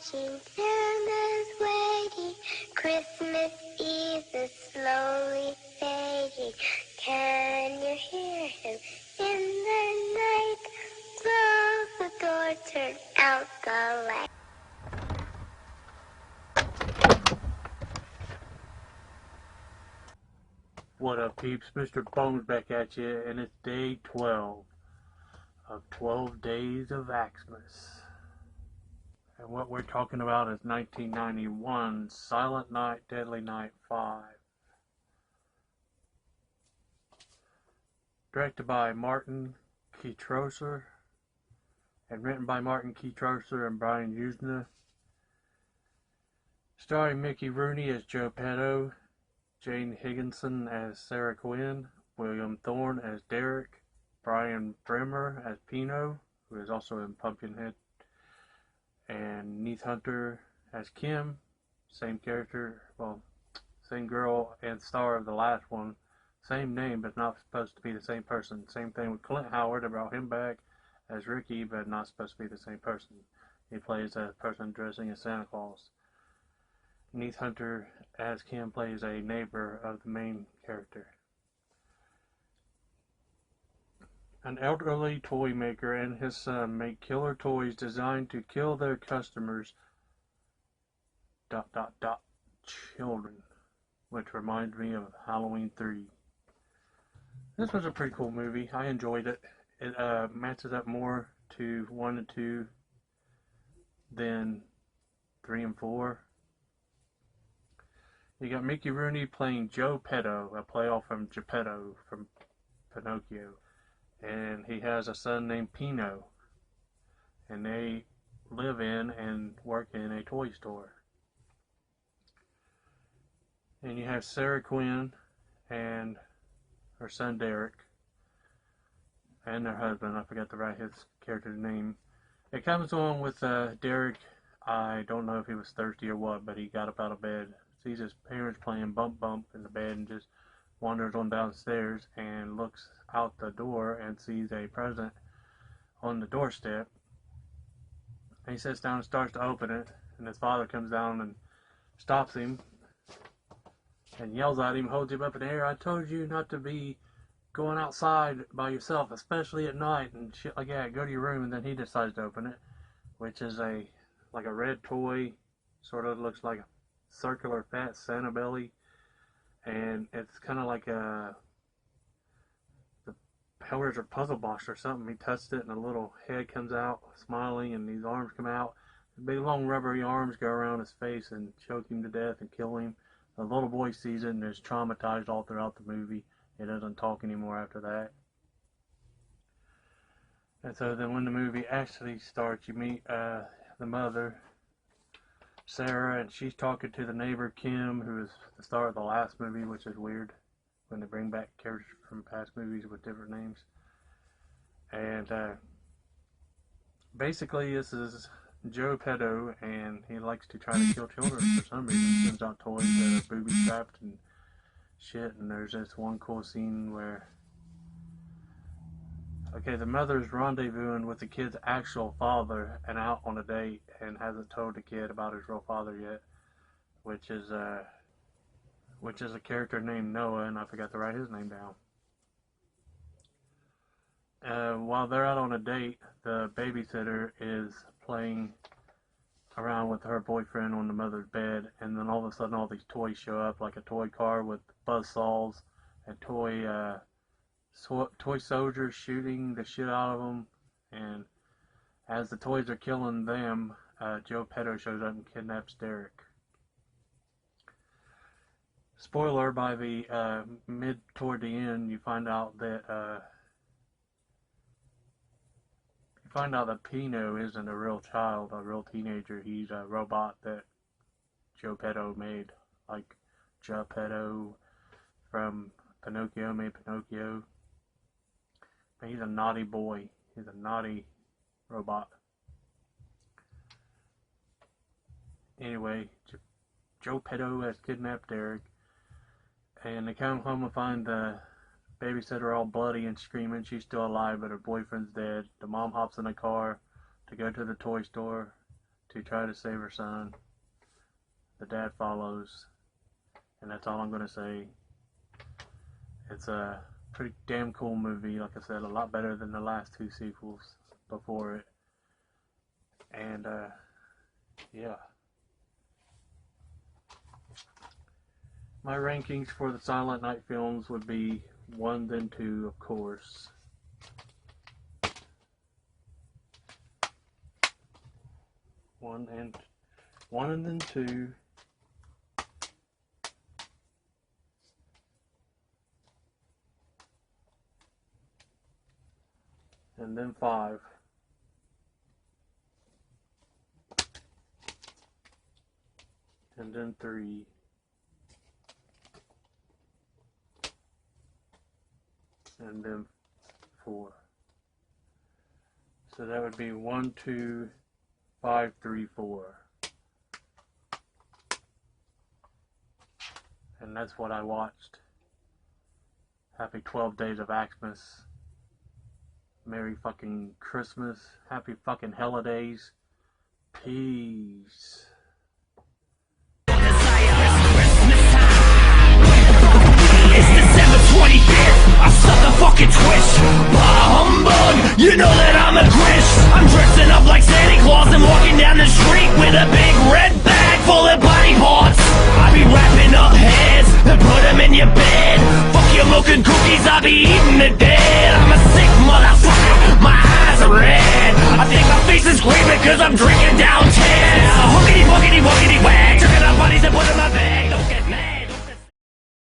watching, Santa's waiting, Christmas Eve is slowly fading. Can you hear him in the night? Close the door, turn out the light. What up, peeps? Mr.Bones back at you, and it's day 12 of 12 days of Xmas. And what we're talking about is 1991's Silent Night, Deadly Night 5. Directed by Martin Keytrosser and written by Martin Keytrosser and Brian Usna. Starring Mickey Rooney as Joe Petto, Jane Higginson as Sarah Quinn, William Thorne as Derek, Brian Bremer as Pino, who is also in Pumpkinhead, and Neith Hunter as Kim, same character, well, same girl and star of the last one, same name but not supposed to be the same person. Same thing with Clint Howard. They brought him back as Ricky but not supposed to be the same person. He plays a person dressing as Santa Claus. Neith Hunter as Kim plays a neighbor of the main character. An elderly toy maker and his son make killer toys designed to kill their customers children, which reminds me of Halloween 3. This was a pretty cool movie. I enjoyed it. It matches up more to 1 and 2 than 3 and 4. You got Mickey Rooney playing Joe Petto, a playoff from Geppetto from Pinocchio. And he has a son named Pino. And they live in and work in a toy store. And you have Sarah Quinn and her son Derek. And their husband, I forgot to write his character's name. It comes on with Derek. I don't know if he was thirsty or what, but he got up out of bed, sees his parents playing bump bump in the bed, and just wanders on downstairs and looks out the door and sees a present on the doorstep. And he sits down and starts to open it, and his father comes down and stops him and yells at him, holds him up in the air. I told you not to be going outside by yourself, especially at night and shit like that. Go to your room. And then he decides to open it, which is like a red toy, sort of looks like a circular fat Santa belly, and it's kind of like the Powers or Puzzle Box or something. He touched it and a little head comes out smiling and these arms come out. The big long rubbery arms go around his face and choke him to death and kill him. The little boy sees it and is traumatized all throughout the movie. He doesn't talk anymore after that. And so then when the movie actually starts, you meet the mother, Sarah, and she's talking to the neighbor Kim, who is the star of the last movie, which is weird when they bring back characters from past movies with different names. And basically this is Joe Petto, and he likes to try to kill children for some reason. He sends out toys that are booby trapped and shit. And there's this one cool scene where the mother's rendezvousing with the kid's actual father and out on a date and hasn't told the kid about his real father yet, which is a character named Noah, and I forgot to write his name down. While they're out on a date, the babysitter is playing around with her boyfriend on the mother's bed, and then all of a sudden all these toys show up, like a toy car with buzzsaws and toy soldiers shooting the shit out of them. And as the toys are killing them, Joe Petto shows up and kidnaps Derek. Spoiler, by the toward the end, you find out that Pino isn't a real child, a real teenager. He's a robot that Joe Petto made, like Geppetto from Pinocchio made Pinocchio. But he's a naughty boy. He's a naughty robot. Anyway, Joe Petto has kidnapped Derek, and they come home and find the babysitter all bloody and screaming. She's still alive, but her boyfriend's dead. The mom hops in a car to go to the toy store to try to save her son. The dad follows, and that's all I'm going to say. It's a pretty damn cool movie. Like I said, a lot better than the last two sequels before it. And yeah. My rankings for the Silent Night films would be 1 then 2, of course. One and then 2. And then 5. And then 3. And then 4. So that would be 1, 2, 5, 3, 4. And that's what I watched. Happy 12 days of Xmas. Merry fucking Christmas. Happy fucking holidays. Peace. It's December 25th, I suck a fucking twitch. Bah humbug, you know that I'm a Grinch. I'm dressing up like Santa Claus and walking down the street with a big red bag full of body parts. I be wrapping up heads and put them in your bed. Fuck your milk and cookies, I be eating the dead. I'm a sick motherfucker, my eyes are red. I think my face is screaming cause I'm drinking downtown. Hookity, wookity, wookity, wag. Checking out bodies and put in my bed.